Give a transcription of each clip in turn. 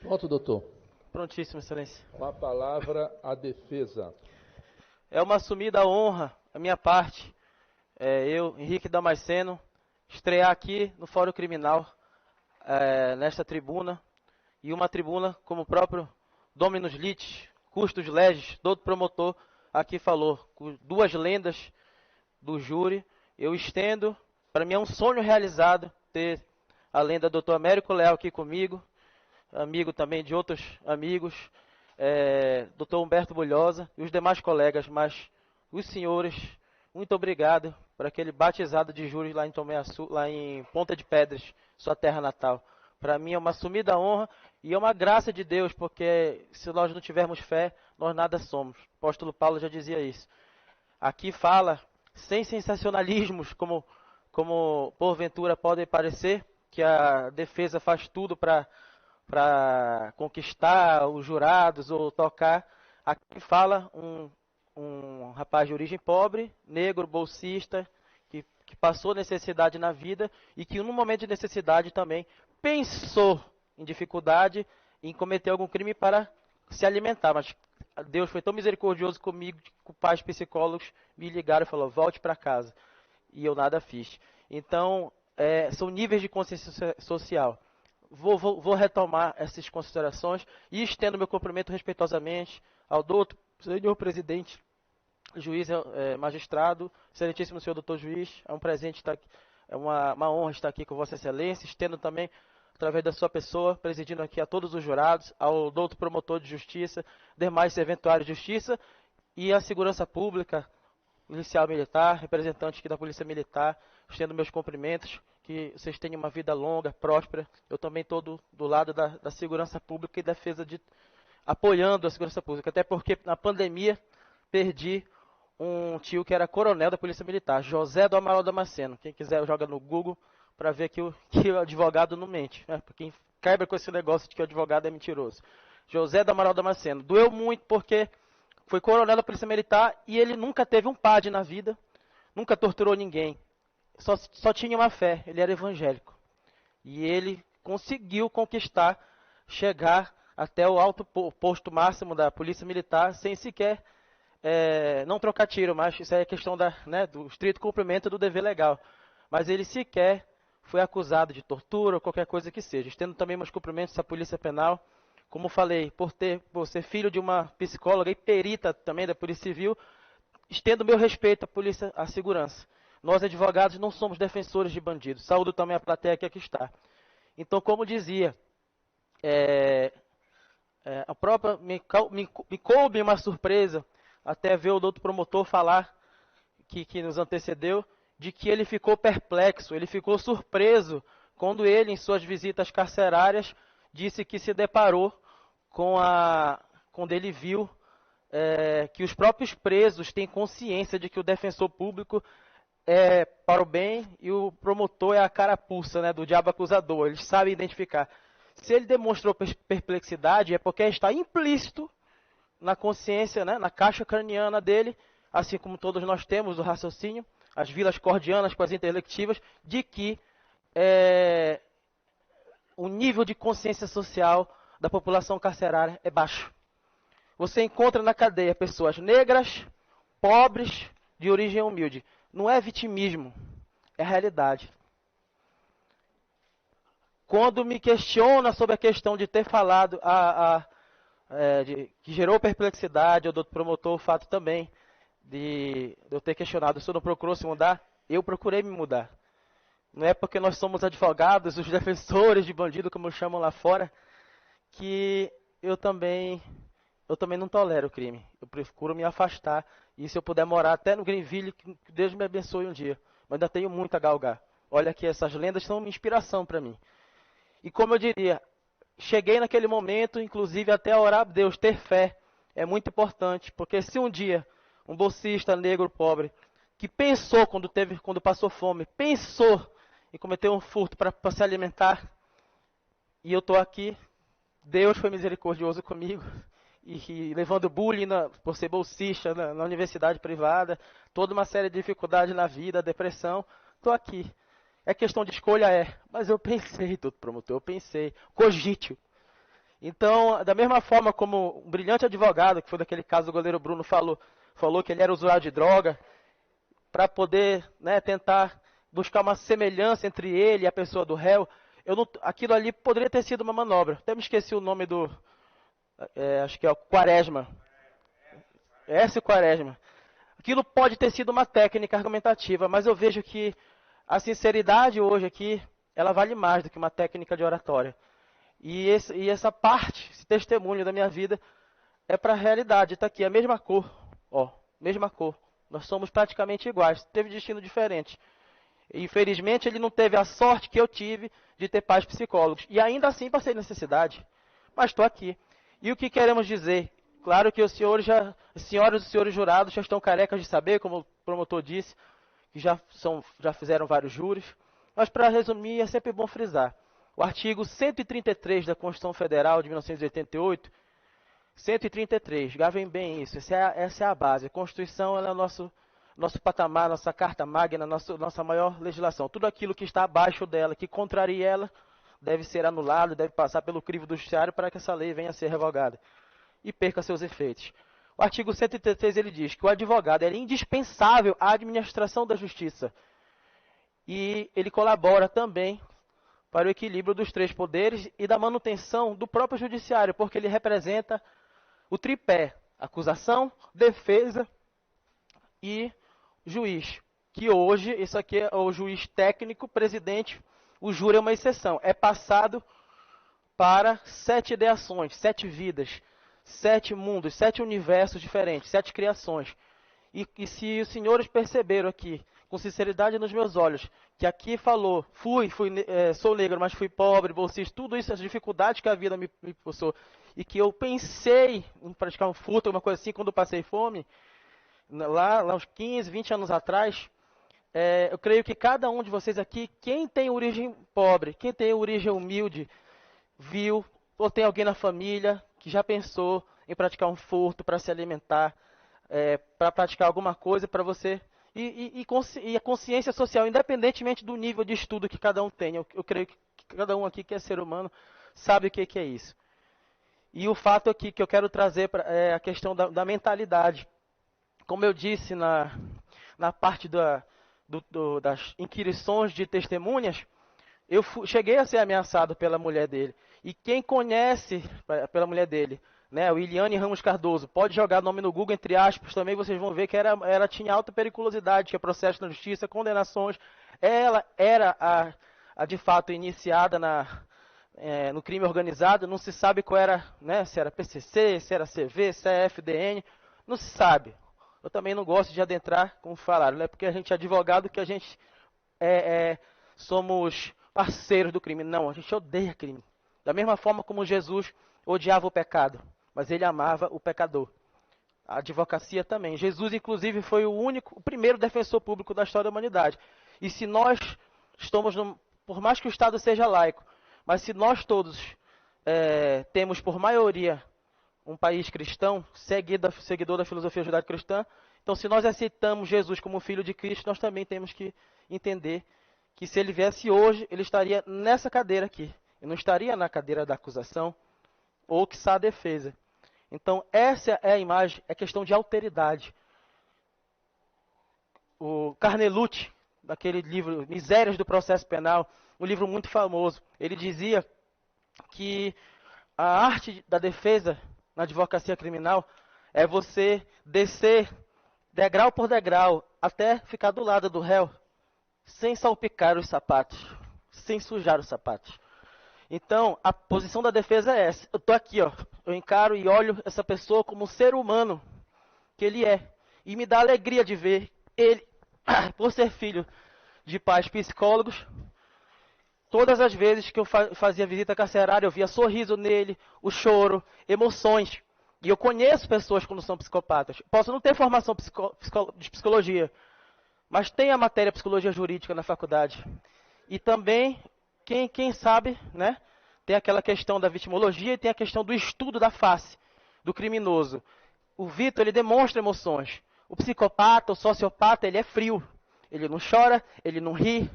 Pronto, doutor. Prontíssimo, excelência. Com a palavra, a defesa. É uma assumida honra, a minha parte, eu, Henrique Damasceno, estrear aqui no Fórum Criminal, nesta tribuna, e uma tribuna, como o próprio Dominus Litis, Custos Legis, doutor promotor, aqui falou, com duas lendas do júri. Eu estendo, para mim é um sonho realizado ter a lenda Dr. Américo Leal aqui comigo, amigo também de outros amigos, Dr. Humberto Bulhosa e os demais colegas, mas os senhores, muito obrigado por aquele batizado de júri lá em lá em Ponta de Pedras, sua terra natal. Para mim é uma sumida honra e é uma graça de Deus, porque se nós não tivermos fé, nós nada somos. O apóstolo Paulo já dizia isso. Aqui fala, sem sensacionalismos, como porventura pode parecer, que a defesa faz tudo para conquistar os jurados ou tocar. Aqui fala um rapaz de origem pobre, negro, bolsista, que passou necessidade na vida e que no momento de necessidade também pensou em dificuldade, em cometer algum crime para se alimentar. Mas Deus foi tão misericordioso comigo que pais psicólogos me ligaram e falaram, volte para casa. E eu nada fiz. Então, são níveis de consciência social. Vou retomar essas considerações e estendo meu cumprimento respeitosamente ao doutor, senhor presidente, juiz, magistrado, excelentíssimo senhor doutor juiz. É um presente estar aqui, é uma honra estar aqui com Vossa Excelência. Estendo também, através da sua pessoa, presidindo aqui a todos os jurados, ao doutor promotor de justiça, demais serventuários de justiça e a segurança pública, policial militar, representante aqui da Polícia Militar, estendo meus cumprimentos, que vocês tenham uma vida longa, próspera. Eu também estou do lado da segurança pública e defesa apoiando a segurança pública, até porque na pandemia perdi um tio que era coronel da Polícia Militar, José do Amaral Damasceno. Quem quiser joga no Google para ver que o advogado não mente, né? Quem quebra com esse negócio de que o advogado é mentiroso. José do Amaral Damasceno. Doeu muito porque foi coronel da Polícia Militar e ele nunca teve um PAD na vida, nunca torturou ninguém. Só tinha uma fé, ele era evangélico. E ele conseguiu conquistar, chegar até o alto posto máximo da Polícia Militar sem sequer não trocar tiro, mas isso é questão do estrito cumprimento do dever legal. Mas ele sequer foi acusado de tortura ou qualquer coisa que seja. Estendo também meus cumprimentos à Polícia Penal, como falei, por ser filho de uma psicóloga e perita também da Polícia Civil, estendo meu respeito à segurança. Nós, advogados, não somos defensores de bandidos. Saúdo também a plateia que aqui está. Então, como dizia, a própria me coube uma surpresa até ver o doutor promotor falar que nos antecedeu, de que ele ficou perplexo, ele ficou surpreso quando ele, em suas visitas carcerárias, disse que se deparou quando ele viu que os próprios presos têm consciência de que o defensor público é para o bem e o promotor é a carapuça, né, do diabo acusador. Eles sabem identificar. Se ele demonstrou perplexidade, é porque está implícito na consciência, né, na caixa craniana dele, assim como todos nós temos o raciocínio, as vilas cordianas com as intelectivas, de que o nível de consciência social da população carcerária é baixo. Você encontra na cadeia pessoas negras, pobres, de origem humilde. Não é vitimismo, é realidade. Quando me questiona sobre a questão de ter falado, que gerou perplexidade ao doutor promotor, o fato também de eu ter questionado, o senhor não procurou se mudar? Eu procurei me mudar. Não é porque nós somos advogados, os defensores de bandido, como chamam lá fora, que eu também não tolero o crime. Eu procuro me afastar. E se eu puder morar até no Greenville, que Deus me abençoe um dia. Mas ainda tenho muito a galgar. Olha que essas lendas são uma inspiração para mim. E como eu diria, cheguei naquele momento, inclusive até a orar a Deus, ter fé é muito importante. Porque se um dia um bolsista negro pobre, que pensou quando passou fome, pensou em cometer um furto para se alimentar, e eu estou aqui, Deus foi misericordioso comigo, e levando bullying por ser bolsista na universidade privada, toda uma série de dificuldades na vida, depressão, estou aqui. É questão de escolha, mas eu pensei, doutor promotor, eu pensei, cogite. Então, da mesma forma como um brilhante advogado, que foi daquele caso do goleiro Bruno falou que ele era usuário de droga, para poder, né, tentar buscar uma semelhança entre ele e a pessoa do réu, aquilo ali poderia ter sido uma manobra. Até me esqueci o nome do, acho que é o Quaresma. Écio Quaresma. Aquilo pode ter sido uma técnica argumentativa, mas eu vejo que a sinceridade hoje aqui, ela vale mais do que uma técnica de oratória. E essa parte, esse testemunho da minha vida, é para a realidade. Está aqui, a mesma cor. Ó, mesma cor. Nós somos praticamente iguais. Teve destino diferente. Infelizmente, ele não teve a sorte que eu tive de ter pais psicólogos. E ainda assim passei necessidade. Mas estou aqui. E o que queremos dizer? Claro que as senhoras e senhores jurados já estão carecas de saber, como o promotor disse, que já fizeram vários júris. Mas para resumir, é sempre bom frisar. O artigo 133 da Constituição Federal de 1988, 133, gravem bem isso, essa é a base. A Constituição ela é o nosso patamar, nossa carta magna, nossa maior legislação. Tudo aquilo que está abaixo dela, que contraria ela, deve ser anulado, deve passar pelo crivo do judiciário para que essa lei venha a ser revogada e perca seus efeitos. O artigo 133 ele diz que o advogado é indispensável à administração da justiça e ele colabora também para o equilíbrio dos três poderes e da manutenção do próprio judiciário, porque ele representa o tripé, acusação, defesa e juiz. Que hoje, isso aqui é o juiz técnico, presidente, o júri é uma exceção. É passado para 7 ideações, 7 vidas, 7 mundos, 7 universos diferentes, 7 criações. E se os senhores perceberam aqui, com sinceridade nos meus olhos, que aqui falou, sou negro, mas fui pobre, bolsista, tudo isso, as dificuldades que a vida me passou, e que eu pensei em praticar um furto, alguma coisa assim, quando passei fome, lá uns 15, 20 anos atrás, eu creio que cada um de vocês aqui, quem tem origem pobre, quem tem origem humilde, viu, ou tem alguém na família que já pensou em praticar um furto para se alimentar, para praticar alguma coisa para você. E a consciência social, independentemente do nível de estudo que cada um tem, eu creio que cada um aqui que é ser humano sabe o que é isso. E o fato aqui que eu quero trazer é a questão da mentalidade. Como eu disse na parte das inquirições de testemunhas, eu cheguei a ser ameaçado pela mulher dele. E quem conhece pela mulher dele, né, o Iliane Ramos Cardoso, pode jogar nome no Google, entre aspas, também vocês vão ver que ela tinha alta periculosidade, tinha processo na justiça, condenações. Ela era a de fato iniciada no crime organizado, não se sabe qual era, né, se era PCC, se era CV, se é FDN, não se sabe. Eu também não gosto de adentrar, como falaram, né, porque a gente é advogado, que a gente somos parceiros do crime. Não, a gente odeia crime. Da mesma forma como Jesus odiava o pecado, mas ele amava o pecador. A advocacia também. Jesus, inclusive, foi o primeiro defensor público da história da humanidade. E se nós estamos, por mais que o Estado seja laico, mas se nós todos temos por maioria um país cristão, seguidor da filosofia judaico-cristã, então se nós aceitamos Jesus como filho de Cristo, nós também temos que entender que se ele viesse hoje, ele estaria nessa cadeira aqui. E não estaria na cadeira da acusação ou quiçá a defesa. Então, essa é a imagem, é questão de alteridade. O Carnelucci, daquele livro Misérias do Processo Penal, um livro muito famoso, ele dizia que a arte da defesa na advocacia criminal é você descer degrau por degrau até ficar do lado do réu, sem salpicar os sapatos, sem sujar os sapatos. Então, a posição da defesa é essa. Eu estou aqui, ó, eu encaro e olho essa pessoa como um ser humano que ele é. E me dá alegria de ver ele, por ser filho de pais psicólogos, todas as vezes que eu fazia visita carcerária, eu via sorriso nele, o choro, emoções. E eu conheço pessoas quando são psicopatas. Posso não ter formação de psicologia, mas tem a matéria psicologia jurídica na faculdade. E também, quem sabe, né, tem aquela questão da vitimologia e tem a questão do estudo da face do criminoso. O Vitor, ele demonstra emoções. O psicopata, o sociopata, ele é frio. Ele não chora, ele não ri.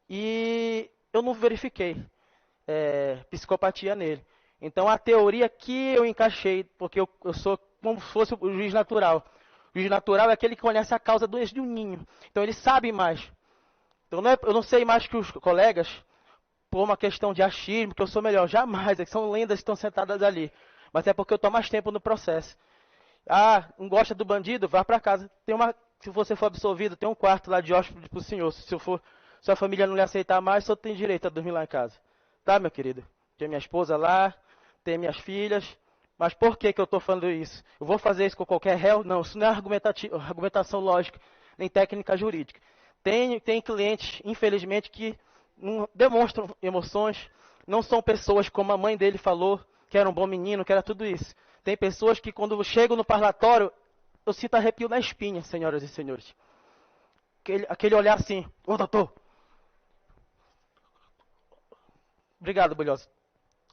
E eu não verifiquei psicopatia nele. Então a teoria que eu encaixei, porque eu sou como se fosse o juiz natural. O juiz natural é aquele que conhece a causa desde o ninho. Então ele sabe mais. Então eu não sei mais que os colegas, por uma questão de achismo, que eu sou melhor. Jamais, é que são lendas que estão sentadas ali. Mas é porque eu estou mais tempo no processo. Ah, não gosta do bandido? Vá para casa. Se você for absolvido, tem um quarto lá de hóspede para o senhor. Se sua família não lhe aceitar mais, só tem direito a dormir lá em casa. Tá, meu querido? Tem minha esposa lá, tem minhas filhas. Mas por que eu estou falando isso? Eu vou fazer isso com qualquer réu? Não, isso não é argumentação lógica, nem técnica jurídica. Tem clientes, infelizmente, que não demonstram emoções, não são pessoas como a mãe dele falou, que era um bom menino, que era tudo isso. Tem pessoas que quando chegam no parlatório, eu sinto arrepio na espinha, senhoras e senhores. Aquele olhar assim, ô doutor. Obrigado, Bulhosa.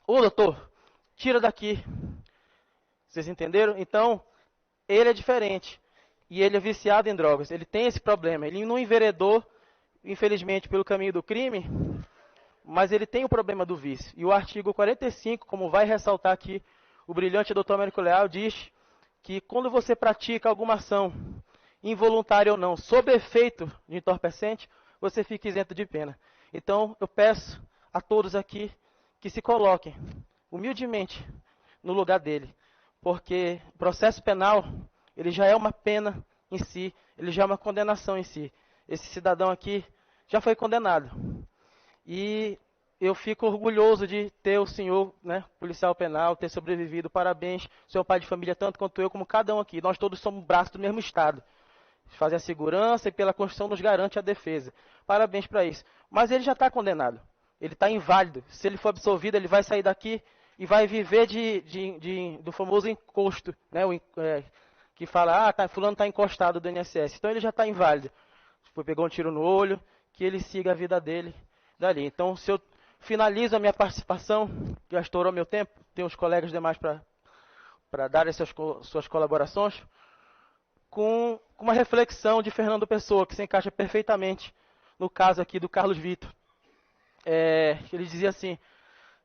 Ô doutor, tira daqui. Vocês entenderam? Então, ele é diferente. E ele é viciado em drogas. Ele tem esse problema. Ele não enveredou, infelizmente, pelo caminho do crime, mas ele tem o problema do vício. E o artigo 45, como vai ressaltar aqui o brilhante Dr. Américo Leal, diz que quando você pratica alguma ação, involuntária ou não, sob efeito de entorpecente, você fica isento de pena. Então, eu peço a todos aqui que se coloquem humildemente no lugar dele. Porque o processo penal, ele já é uma pena em si, ele já é uma condenação em si. Esse cidadão aqui já foi condenado. E eu fico orgulhoso de ter o senhor, né, policial penal, ter sobrevivido. Parabéns, senhor pai de família, tanto quanto eu, como cada um aqui. Nós todos somos braços do mesmo Estado. Fazer a segurança e pela Constituição nos garante a defesa. Parabéns para isso. Mas ele já está condenado. Ele está inválido. Se ele for absolvido, ele vai sair daqui e vai viver do famoso encosto, né? Que fala, fulano está encostado do INSS. Então ele já está inválido. Pegou um tiro no olho, que ele siga a vida dele dali. Então, se eu finalizo a minha participação, já estourou meu tempo, tem os colegas demais para dar suas colaborações, com uma reflexão de Fernando Pessoa, que se encaixa perfeitamente no caso aqui do Carlos Vitor. Ele dizia assim,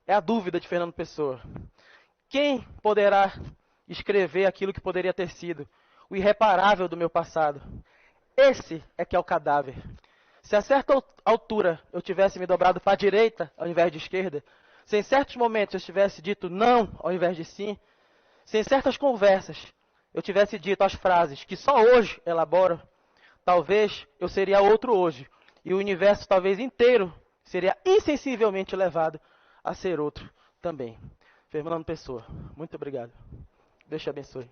é a dúvida de Fernando Pessoa. Quem poderá escrever aquilo que poderia ter sido o irreparável do meu passado? Esse é que é o cadáver. Se a certa altura eu tivesse me dobrado para a direita ao invés de esquerda, se em certos momentos eu tivesse dito não ao invés de sim, se em certas conversas eu tivesse dito as frases que só hoje elaboro, talvez eu seria outro hoje. E o universo talvez inteiro seria insensivelmente levado a ser outro também. Fernando Pessoa, muito obrigado. Deus te abençoe.